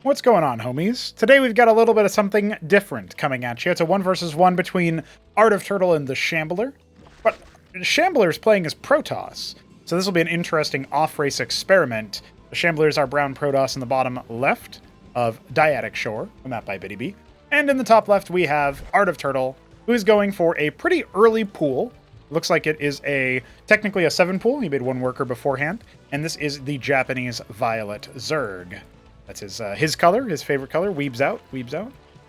What's going on, homies? Today we've got a little bit of something different coming at you. It's a 1 versus 1 between Art of Turtle and the Shambler. But Shambler is playing as Protoss, so this will be an interesting off-race experiment. The Shambler is our brown Protoss in the bottom left of Dyadic Shore, a map by BiddyB. And in the top left we have Art of Turtle, who is going for a pretty early pool. Looks like it is technically a 7 pool. He made 1 worker beforehand. And this is the Japanese Violet Zerg. That's his color, his favorite color, weebs out.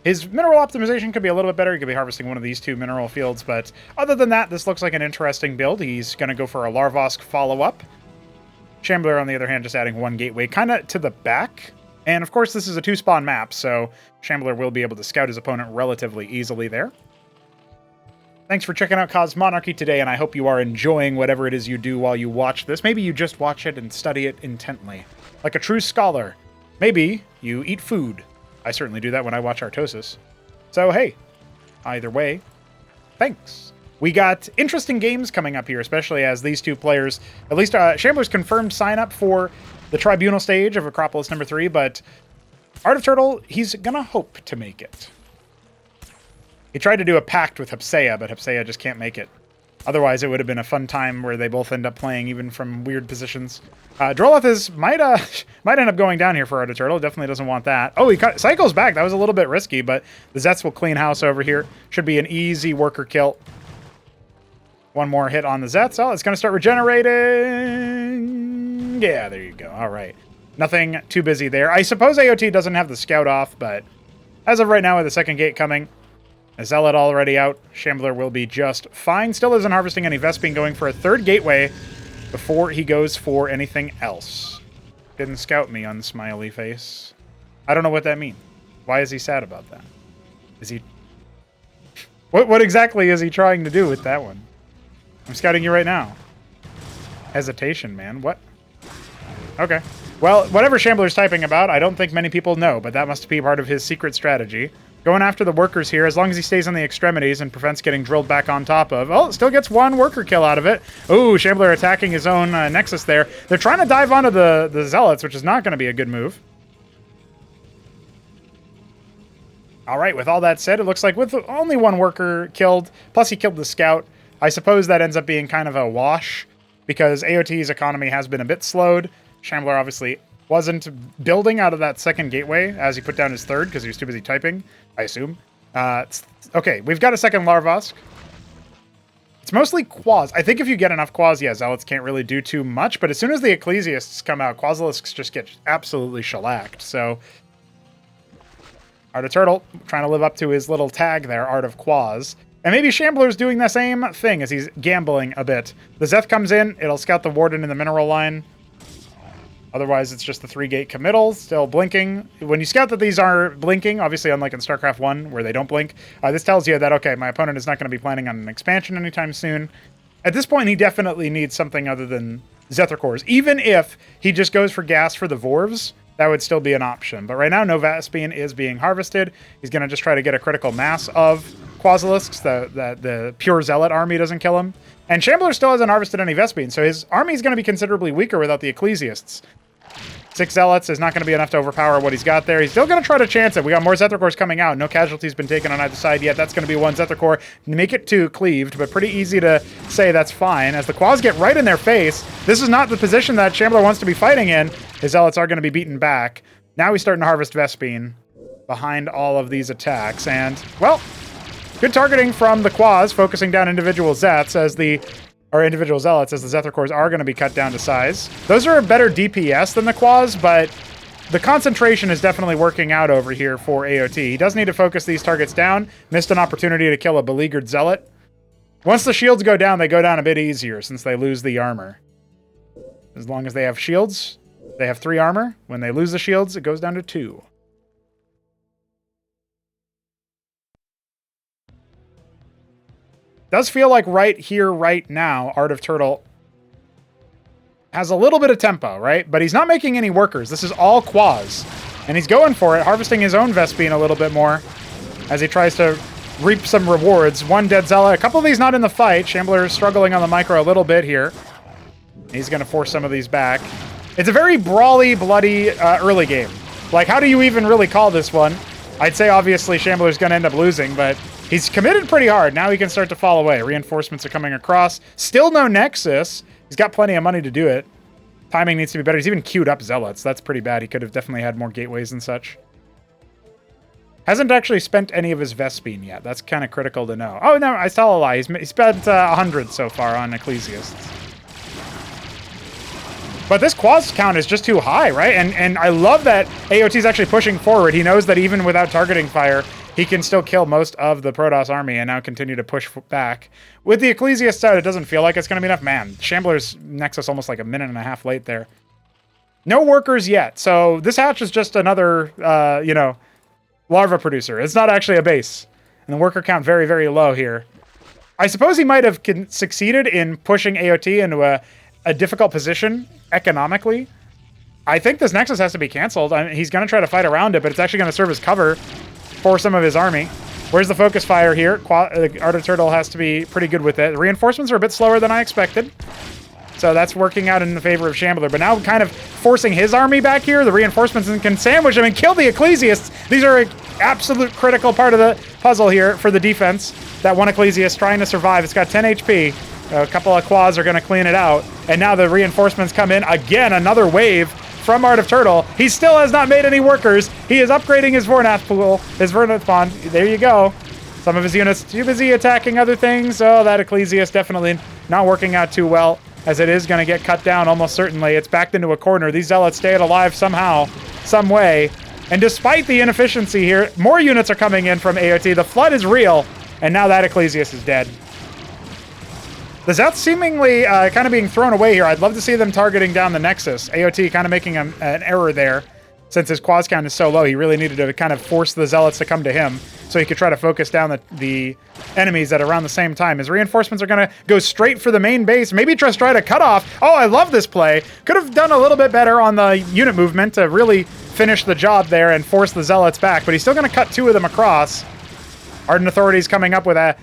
His mineral optimization could be a little bit better. He could be harvesting one of these 2 mineral fields, but other than that, this looks like an interesting build. He's going to go for a Larvosk follow-up. Shambler, on the other hand, just adding 1 gateway kind of to the back. And of course, this is a 2-spawn map, so Shambler will be able to scout his opponent relatively easily there. Thanks for checking out Cosmonarchy today, and I hope you are enjoying whatever it is you do while you watch this. Maybe you just watch it and study it intently, like a true scholar. Maybe you eat food. I certainly do that when I watch Artosis. So hey, either way, thanks. We got interesting games coming up here, especially as these 2 players, at least Shambler's confirmed sign up for the Tribunal stage of Acropolis number 3, but Art of Turtle, he's gonna hope to make it. He tried to do a pact with Hepsea, but Hepsea just can't make it. Otherwise, it would have been a fun time where they both end up playing even from weird positions. Droleth might end up going down here for Art of Turtle. Definitely doesn't want that. Oh, he cycles back. That was a little bit risky, but the Zets will clean house over here. Should be an easy worker kill. 1 more hit on the Zets. Oh, it's going to start regenerating. Yeah, there you go. All right. Nothing too busy there. I suppose AOT doesn't have the scout off, but as of right now with the 2nd gate coming, a Zealot already out. Shambler will be just fine. Still isn't harvesting any Vespene, going for a 3rd gateway before he goes for anything else. Didn't scout me on the smiley face. I don't know what that means. Why is he sad about that? Is he... What exactly is he trying to do with that one? I'm scouting you right now. Hesitation, man. What? Okay. Well, whatever Shambler's typing about, I don't think many people know, but that must be part of his secret strategy. Going after the workers here, as long as he stays on the extremities and prevents getting drilled back on top of. Oh, still gets 1 worker kill out of it. Ooh, Shambler attacking his own Nexus there. They're trying to dive onto the Zealots, which is not going to be a good move. All right, with all that said, it looks like with only 1 worker killed, plus he killed the scout, I suppose that ends up being kind of a wash, because AOT's economy has been a bit slowed. Shambler obviously wasn't building out of that 2nd gateway as he put down his 3rd because he was too busy typing, I assume. Okay, we've got a 2nd Larvosk. It's mostly Quas. I think if you get enough Quas, yeah, Zealots can't really do too much, but as soon as the Ecclesiasts come out, Quasilisks just get absolutely shellacked. So, Art of Turtle, trying to live up to his little tag there, Art of Quas. And maybe Shambler's doing the same thing as he's gambling a bit. The Zeth comes in, it'll scout the Warden in the mineral line. Otherwise, it's just the 3-gate committal, still blinking. When you scout that these are blinking, obviously unlike in Starcraft 1, where they don't blink, this tells you that, okay, my opponent is not going to be planning on an expansion anytime soon. At this point, he definitely needs something other than Nathrokors. Even if he just goes for gas for the Vorvs, that would still be an option. But right now, no Vespene is being harvested. He's going to just try to get a critical mass of Quasilisks, the pure Zealot army doesn't kill him. And Shambler still hasn't harvested any Vespene, so his army is going to be considerably weaker without the Ecclesiasts. 6 Zealots is not going to be enough to overpower what he's got there. He's still going to try to chance it. We got more Nathrokors coming out. No casualties been taken on either side yet. That's going to be 1 Nathrokor. Make it 2 cleaved, but pretty easy to say that's fine. As the Quas get right in their face, this is not the position that Shambler wants to be fighting in. His Zealots are going to be beaten back. Now he's starting to harvest Vespene behind all of these attacks. And, well, good targeting from the Quas, focusing down individual Zets or individual Zealots, as the Nathrokors are going to be cut down to size. Those are a better DPS than the Quas, but the concentration is definitely working out over here for AOT. He does need to focus these targets down. Missed an opportunity to kill a beleaguered Zealot. Once the shields go down, they go down a bit easier since they lose the armor. As long as they have shields, they have 3 armor. When they lose the shields, it goes down to 2. Does feel like right here, right now, Art of Turtle has a little bit of tempo, right? But he's not making any workers. This is all Quas. And he's going for it, harvesting his own Vespene a little bit more as he tries to reap some rewards. 1 dead Zealot. A couple of these not in the fight. Shambler is struggling on the micro a little bit here. He's going to force some of these back. It's a very brawly, bloody early game. Like, how do you even really call this one? I'd say, obviously, Shambler's going to end up losing, but he's committed pretty hard. Now he can start to fall away. Reinforcements are coming across. Still no Nexus. He's got plenty of money to do it. Timing needs to be better. He's even queued up Zealots. That's pretty bad. He could have definitely had more gateways and such. Hasn't actually spent any of his Vespene yet. That's kind of critical to know. Oh, no, I tell a lie. He spent 100 so far on Ecclesiasts. But this quads count is just too high, right? And I love that AOT's actually pushing forward. He knows that even without targeting fire, he can still kill most of the Protoss army and now continue to push back. With the Ecclesiast out, it doesn't feel like it's going to be enough. Man, Shambler's Nexus almost like a minute and a half late there. No workers yet. So this hatch is just another, you know, larva producer. It's not actually a base. And the worker count very, very low here. I suppose he might have succeeded in pushing AOT into a difficult position economically. I think this Nexus has to be canceled. I mean, he's going to try to fight around it, but it's actually going to serve as cover for some of his army. Where's the focus fire here? The Ardent Turtle has to be pretty good with it. The reinforcements are a bit slower than I expected. So that's working out in the favor of Shambler. But now kind of forcing his army back here. The reinforcements can sandwich him and kill the Ecclesiasts. These are an absolute critical part of the puzzle here for the defense. That one Ecclesiast trying to survive. It's got 10 HP. A couple of quads are going to clean it out. And now the reinforcements come in. Again, another wave from Art of Turtle. He still has not made any workers. He is upgrading his Vornath pool, his Vornath bond. There you go. Some of his units too busy attacking other things. Oh, that Ecclesiast definitely not working out too well, as it is going to get cut down almost certainly. It's backed into a corner. These Zealots stay alive somehow, some way. And despite the inefficiency here, more units are coming in from AOT. The flood is real, and now that Ecclesiast is dead. The Zeth's seemingly kind of being thrown away here. I'd love to see them targeting down the Nexus. AOT kind of making an error there. Since his quads count is so low, he really needed to kind of force the Zealots to come to him so he could try to focus down the enemies at around the same time. His reinforcements are going to go straight for the main base. Maybe just try to cut off. Oh, I love this play. Could have done a little bit better on the unit movement to really finish the job there and force the Zealots back, but he's still going to cut two of them across. Ardent Authority's coming up with an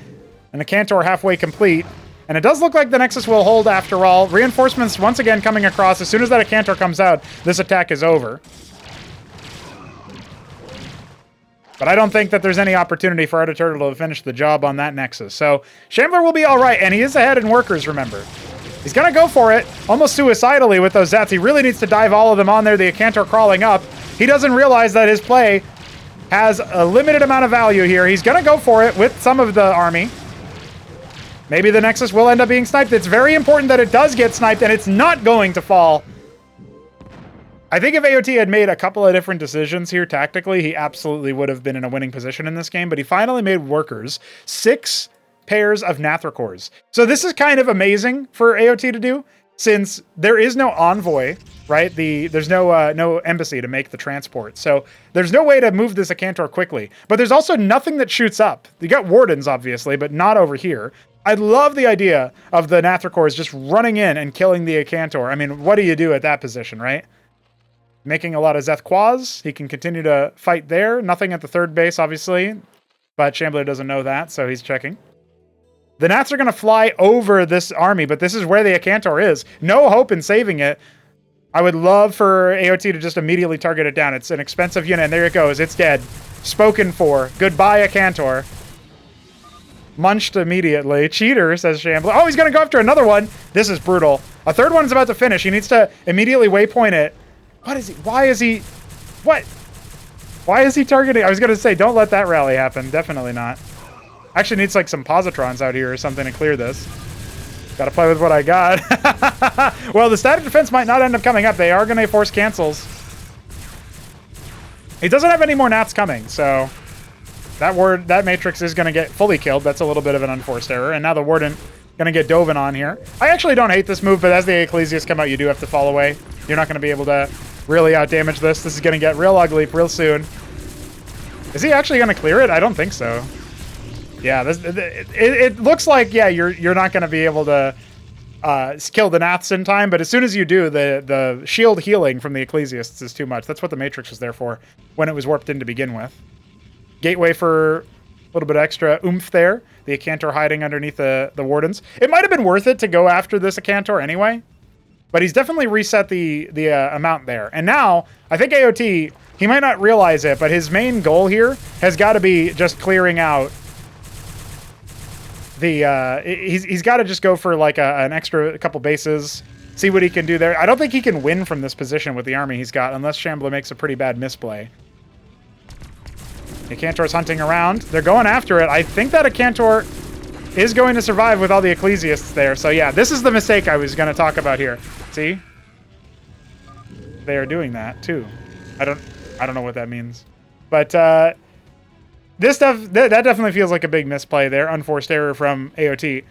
Acantor halfway complete. And it does look like the Nexus will hold after all. Reinforcements once again coming across. As soon as that Acantor comes out, this attack is over. But I don't think that there's any opportunity for Ardent Turtle to finish the job on that Nexus. So Shambler will be all right, and he is ahead in workers, remember. He's going to go for it, almost suicidally with those Zets. He really needs to dive all of them on there. The Acantor crawling up. He doesn't realize that his play has a limited amount of value here. He's going to go for it with some of the army. Maybe the Nexus will end up being sniped. It's very important that it does get sniped, and it's not going to fall. I think if AOT had made a couple of different decisions here tactically, he absolutely would have been in a winning position in this game, but he finally made workers. 6 pairs of Nathrokors. So this is kind of amazing for AOT to do, since there is no envoy, right? There's no embassy to make the transport. So there's no way to move this Acantor quickly. But there's also nothing that shoots up. You got Wardens, obviously, but not over here. I love the idea of the Nathrokors just running in and killing the Acantor. I mean, what do you do at that position, right? Making a lot of Zeth Quas. He can continue to fight there. Nothing at the third base, obviously. But Shambler doesn't know that, so he's checking. The Nats are going to fly over this army, but this is where the Acantor is. No hope in saving it. I would love for AOT to just immediately target it down. It's an expensive unit, and there it goes. It's dead. Spoken for. Goodbye, Acantor. Munched immediately. Cheater, says Shambler. Oh, he's going to go after another one. This is brutal. A third one is about to finish. He needs to immediately waypoint it. What is he? Why is he? What? Why is he targeting? I was going to say, don't let that rally happen. Definitely not. Actually needs like some positrons out here or something to clear this. Got to play with what I got. Well, the static defense might not end up coming up. They are going to force cancels. He doesn't have any more Nats coming, so that Matrix is going to get fully killed. That's a little bit of an unforced error. And now the Warden going to get Dovin on here. I actually don't hate this move, but as the Ecclesiast come out, you do have to fall away. You're not going to be able to really outdamage this. This is going to get real ugly real soon. Is he actually going to clear it? I don't think so. Yeah, it looks like, yeah, you're not going to be able to kill the Naths in time, but as soon as you do, the shield healing from the Ecclesiasts is too much. That's what the Matrix was there for when it was warped in to begin with. Gateway for a little bit extra oomph there. The Acantor hiding underneath the Wardens. It might have been worth it to go after this Acantor anyway, but he's definitely reset the amount there. And now, I think AOT He might not realize it, but his main goal here has got to be just clearing out the... he's got to just go for like an extra couple bases, see what he can do there. I don't think he can win from this position with the army he's got, unless Shambler makes a pretty bad misplay. The Akantor's hunting around. They're going after it. I think that Akantor is going to survive with all the Ecclesiasts there. So yeah, this is the mistake I was going to talk about here. See? They are doing that too. I don't know what that means. But this stuff, that definitely feels like a big misplay there. Unforced error from AOT.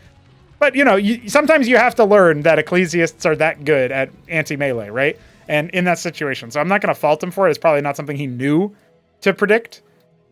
But, you know, sometimes you have to learn that Ecclesiasts are that good at anti-melee, right? And in that situation. So I'm not going to fault him for it. It's probably not something he knew to predict.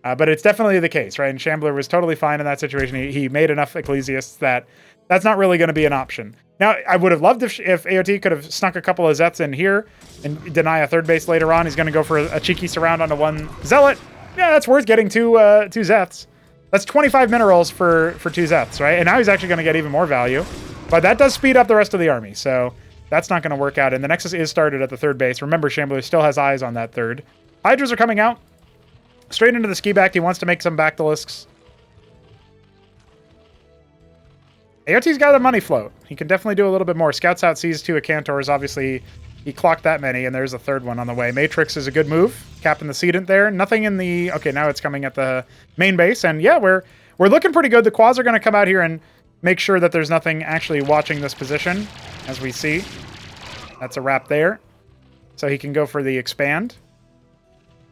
But it's definitely the case, right? And Shambler was totally fine in that situation. He made enough Ecclesiasts that that's not really going to be an option. Now, I would have loved if AOT could have snuck a couple of Zeths in here and deny a third base later on. He's going to go for a cheeky surround onto one Zealot. Yeah, that's worth getting two Zeths. That's 25 minerals for 2 Zeths, right? And now he's actually going to get even more value. But that does speed up the rest of the army, so that's not going to work out. And the Nexus is started at the third base. Remember, Shambler still has eyes on that third. Hydras are coming out. Straight into the ski back. He wants to make some Bactylisks. AOT's got a money float. He can definitely do a little bit more. Scouts out, sees 2 Acantors. Obviously, he clocked that many, and there's a third one on the way. Matrix is a good move. Capping the Sedent there. Nothing in the... Okay, now it's coming at the main base. And yeah, we're looking pretty good. The Quads are going to come out here and make sure that there's nothing actually watching this position, as we see. That's a wrap there. So he can go for the expand.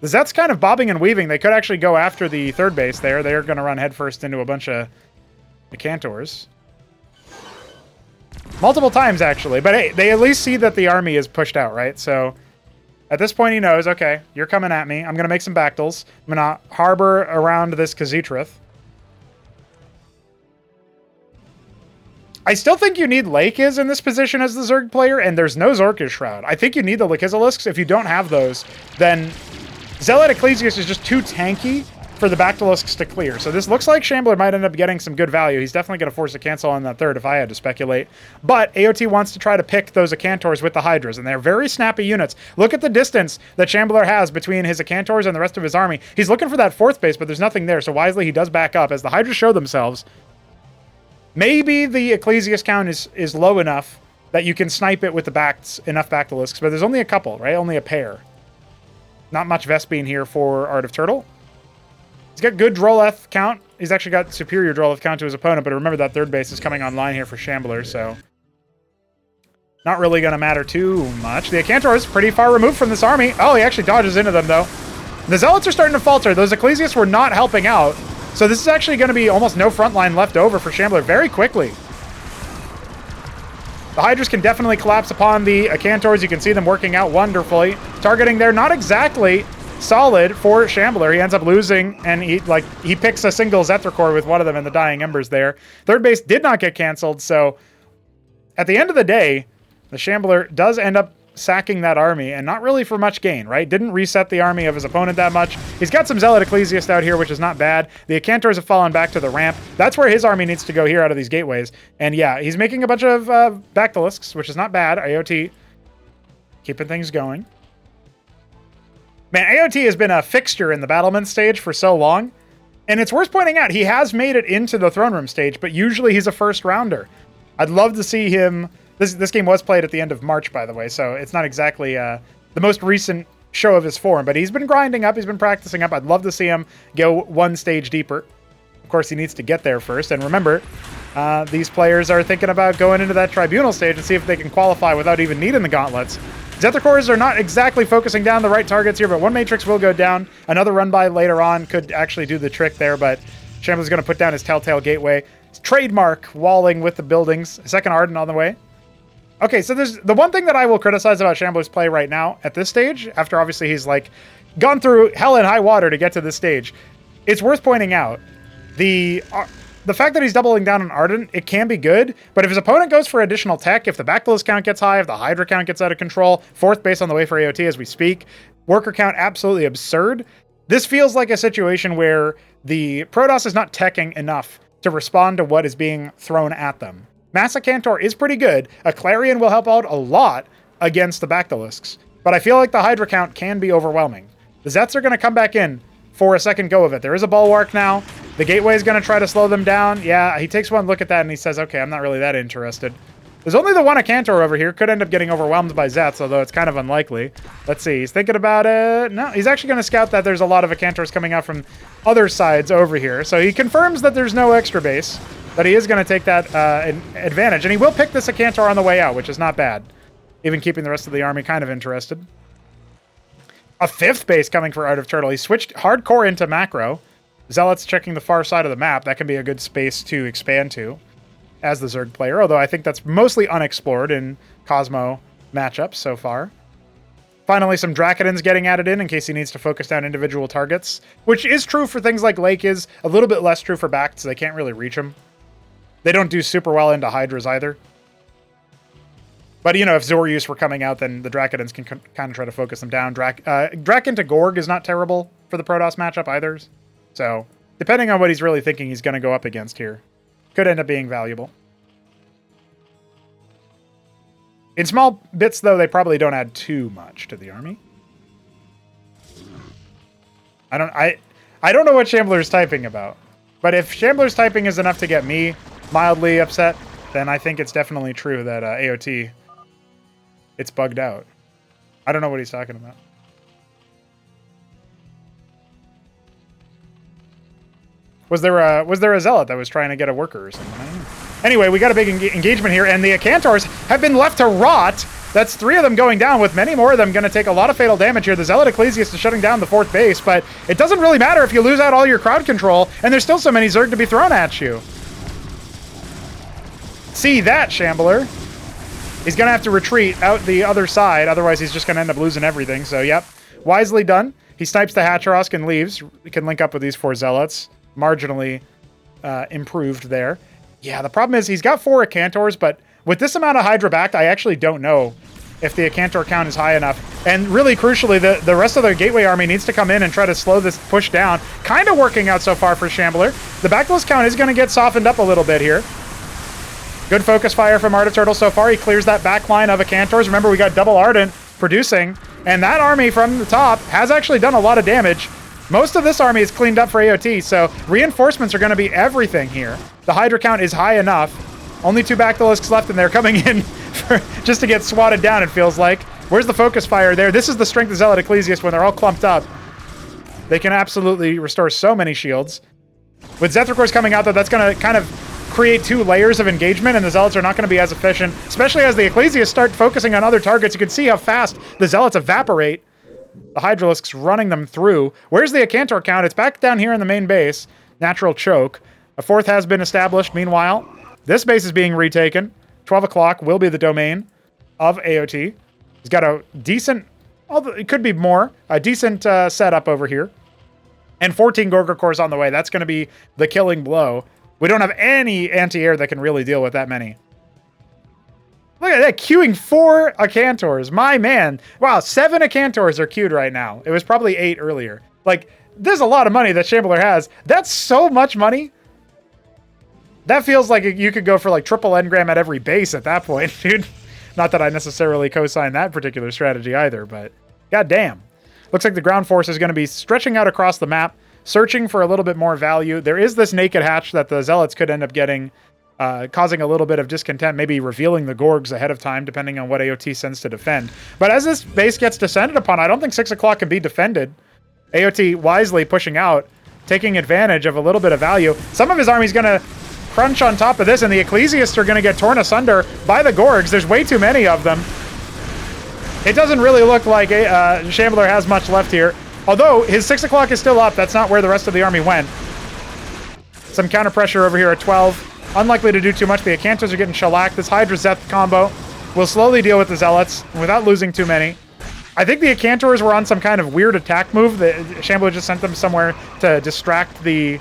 The Zet's kind of bobbing and weaving. They could actually go after the third base there. They're going to run headfirst into a bunch of Acantors. Multiple times, actually. But hey, they at least see that the army is pushed out, right? So at this point, he knows, okay, you're coming at me. I'm going to make some Bactyls. I'm going to harbor around this Khaz'trith. I still think you need Lakiz in this position as the Zerg player, and there's no Zorkish Shroud. I think you need the Lakizilisks. If you don't have those, then Zealot Ecclesiast is just too tanky for the Bactylisks to clear. So this looks like Shambler might end up getting some good value. He's definitely going to force a cancel on that third if I had to speculate. But AOT wants to try to pick those Acantors with the Hydras, and they're very snappy units. Look at the distance that Shambler has between his Acantors and the rest of his army. He's looking for that fourth base, but there's nothing there, so wisely he does back up as the Hydras show themselves. Maybe the Ecclesiast count is low enough that you can snipe it with the enough Bactylisks, but there's only a couple, right? Only a pair. Not much Vespene here for Art of Turtle. He's got good Droleth count. He's actually got superior Droleth count to his opponent, but remember that third base is coming online here for Shambler, so not really going to matter too much. The Akantor is pretty far removed from this army. Oh, he actually dodges into them, though. The Zealots are starting to falter. Those Ecclesiasts were not helping out, so this is actually going to be almost no front line left over for Shambler very quickly. The Hydras can definitely collapse upon the Acantors. You can see them working out wonderfully. Targeting there, not exactly solid for Shambler. He ends up losing, and he picks a single Nathrokor with one of them in the dying embers there. Third base did not get canceled, so at the end of the day, the Shambler does end up sacking that army, and not really for much gain, right? Didn't reset the army of his opponent that much. He's got some Zealot Ecclesiast out here, which is not bad. The Acantors have fallen back to the ramp. That's where his army needs to go here out of these gateways. And yeah, he's making a bunch of Bactylisks, which is not bad. AOT keeping things going. Man, AOT has been a fixture in the Battlement stage for so long. And it's worth pointing out, he has made it into the Throne Room stage, but usually he's a first rounder. I'd love to see him... This game was played at the end of March, by the way, so it's not exactly the most recent show of his form, but he's been grinding up, he's been practicing up. I'd love to see him go one stage deeper. Of course, he needs to get there first, and remember, these players are thinking about going into that Tribunal stage and see if they can qualify without even needing the gauntlets. Nathrokors are not exactly focusing down the right targets here, but one Matrix will go down. Another run-by later on could actually do the trick there, but Shambler's going to put down his Telltale Gateway. His trademark walling with the buildings. Second Ardent on the way. Okay, so there's the one thing that I will criticize about Shambler's play right now at this stage, after obviously he's like gone through hell and high water to get to this stage. It's worth pointing out the fact that he's doubling down on Ardent, it can be good, but if his opponent goes for additional tech, if the Bactylus count gets high, if the Hydra count gets out of control, fourth base on the way for AOT as we speak, worker count absolutely absurd. This feels like a situation where the Protoss is not teching enough to respond to what is being thrown at them. Massacantor is pretty good. A Clarion will help out a lot against the Bactylisks, but I feel like the Hydra count can be overwhelming. The Zets are going to come back in for a second go of it. There is a bulwark now. The gateway is going to try to slow them down. Yeah, he takes one look at that and he says, okay, I'm not really that interested. There's only the one Akantor over here. Could end up getting overwhelmed by Zets, although it's kind of unlikely. Let's see. He's thinking about it. No, he's actually going to scout that there's a lot of Akantors coming out from other sides over here. So he confirms that there's no extra base, but he is going to take that advantage. And he will pick this Akantor on the way out, which is not bad. Even keeping the rest of the army kind of interested. A 5th base coming for Art of Turtle. He switched hardcore into macro. Zealots checking the far side of the map. That can be a good space to expand to as the Zerg player, although I think that's mostly unexplored in Cosmo matchups so far. Finally, some Drakidans getting added in case he needs to focus down individual targets, which is true for things like Lake, is a little bit less true for Bakts. They can't really reach them. They don't do super well into Hydras either. But, you know, if Zorius were coming out, then the Drakidans can kind of try to focus them down. Drak into Gorg is not terrible for the Protoss matchup either. So, depending on what he's really thinking he's going to go up against here, could end up being valuable. In small bits, though, they probably don't add too much to the army. I don't know what Shambler's typing about. But if Shambler's typing is enough to get me mildly upset, then I think it's definitely true that AOT, it's bugged out. I don't know what he's talking about. Was there a zealot that was trying to get a worker or something? I don't know. Anyway, we got a big engagement here, and the Akantors have been left to rot. That's 3 of them going down, with many more of them going to take a lot of fatal damage here. The Zealot Ecclesiast is shutting down the 4th base, but it doesn't really matter if you lose out all your crowd control, and there's still so many Zerg to be thrown at you. See that, Shambler. He's going to have to retreat out the other side, otherwise he's just going to end up losing everything. So, yep, wisely done. He snipes the Hacharosk and leaves. We can link up with these 4 Zealots. Marginally improved there. Yeah, the problem is he's got 4 Akantors, but with this amount of Hydra backed, I actually don't know if the Akantor count is high enough. And really crucially, the rest of the Gateway army needs to come in and try to slow this push down. Kind of working out so far for Shambler. The backlist count is going to get softened up a little bit here. Good focus fire from Art of Turtle so far. He clears that back line of Akantors. Remember, we got double Ardent producing, and that army from the top has actually done a lot of damage. Most of this army is cleaned up for AOT, so reinforcements are going to be everything here. The Hydra count is high enough. Only 2 Bactylisks left, and they're coming in just to get swatted down, it feels like. Where's the focus fire there? This is the strength of Zealot Ecclesiast when they're all clumped up. They can absolutely restore so many shields. With Nathrokors coming out, though, that's going to kind of create 2 layers of engagement, and the Zealots are not going to be as efficient, especially as the Ecclesiasts start focusing on other targets. You can see how fast the Zealots evaporate. The Hydralisks running them through. Where's the Akantor count? It's back down here in the main base. Natural choke. A 4th has been established. Meanwhile, this base is being retaken. 12 o'clock will be the domain of AOT. He's got a decent, although it could be more, a decent setup over here. And 14 Gorger cores on the way. That's going to be the killing blow. We don't have any anti-air that can really deal with that many. Look at that, queuing 4 Akantors. My man. Wow, 7 Akantors are queued right now. It was probably 8 earlier. Like, there's a lot of money that Shambler has. That's so much money. That feels like you could go for like triple engram at every base at that point, dude. Not that I necessarily co-sign that particular strategy either, but goddamn. Looks like the ground force is going to be stretching out across the map, searching for a little bit more value. There is this naked hatch that the Zealots could end up getting, causing a little bit of discontent, maybe revealing the Gorgs ahead of time, depending on what AOT sends to defend. But as this base gets descended upon, I don't think 6 o'clock can be defended. AOT wisely pushing out, taking advantage of a little bit of value. Some of his army's going to crunch on top of this, and the Ecclesiasts are going to get torn asunder by the Gorgs. There's way too many of them. It doesn't really look like Shambler has much left here. Although, his 6 o'clock is still up. That's not where the rest of the army went. Some counter pressure over here at 12. Unlikely to do too much. The Akantors are getting shellacked. This Hydra-Zeth combo will slowly deal with the Zealots without losing too many. I think the Akantors were on some kind of weird attack move. Shambler just sent them somewhere to distract the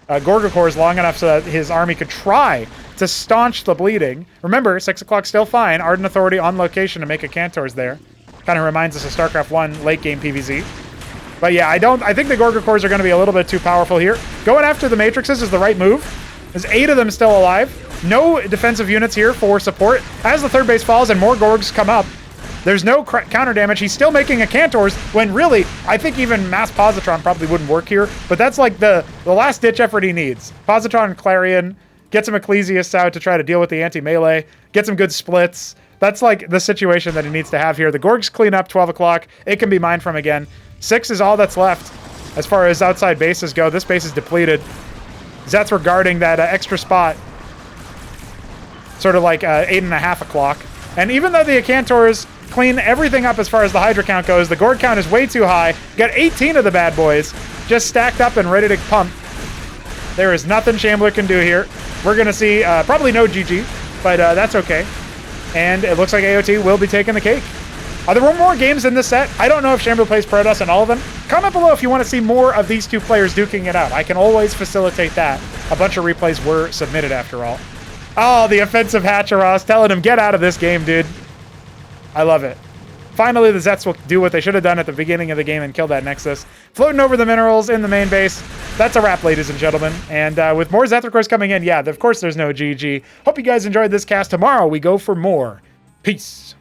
Gorgacores long enough so that his army could try to staunch the bleeding. Remember, 6 o'clock still fine. Ardent Authority on location to make Akantors there. Kind of reminds us of StarCraft 1 late game PvZ. But yeah, I think the Gorgacores are going to be a little bit too powerful here. Going after the Matrixes is the right move. There's 8 of them still alive. No defensive units here for support. As the 3rd base falls and more Gorgs come up, There's no counter damage. He's still making a Cantors when really, I think even Mass Positron probably wouldn't work here, but that's like the last ditch effort he needs. Positron and Clarion, get some Ecclesiasts out to try to deal with the anti-melee, get some good splits. That's like the situation that he needs to have here. The Gorgs clean up 12 o'clock. It can be mined from again. 6 is all that's left as far as outside bases go. This base is depleted. Zets were guarding that extra spot, sort of like 8.5 o'clock. And even though the Acantors clean everything up as far as the Hydra count goes, the Gorg count is way too high. Got 18 of the bad boys just stacked up and ready to pump. There is nothing Shambler can do here. We're going to see probably no GG, but that's okay. And it looks like AOT will be taking the cake. Are there more games in this set? I don't know if Shambler plays Protoss in all of them. Comment below if you want to see more of these two players duking it out. I can always facilitate that. A bunch of replays were submitted after all. Oh, the offensive Hatcheros telling him, get out of this game, dude. I love it. Finally, the Zets will do what they should have done at the beginning of the game and kill that Nexus. Floating over the minerals in the main base. That's a wrap, ladies and gentlemen. And with more Nathrokors coming in, yeah, of course there's no GG. Hope you guys enjoyed this cast. Tomorrow we go for more. Peace.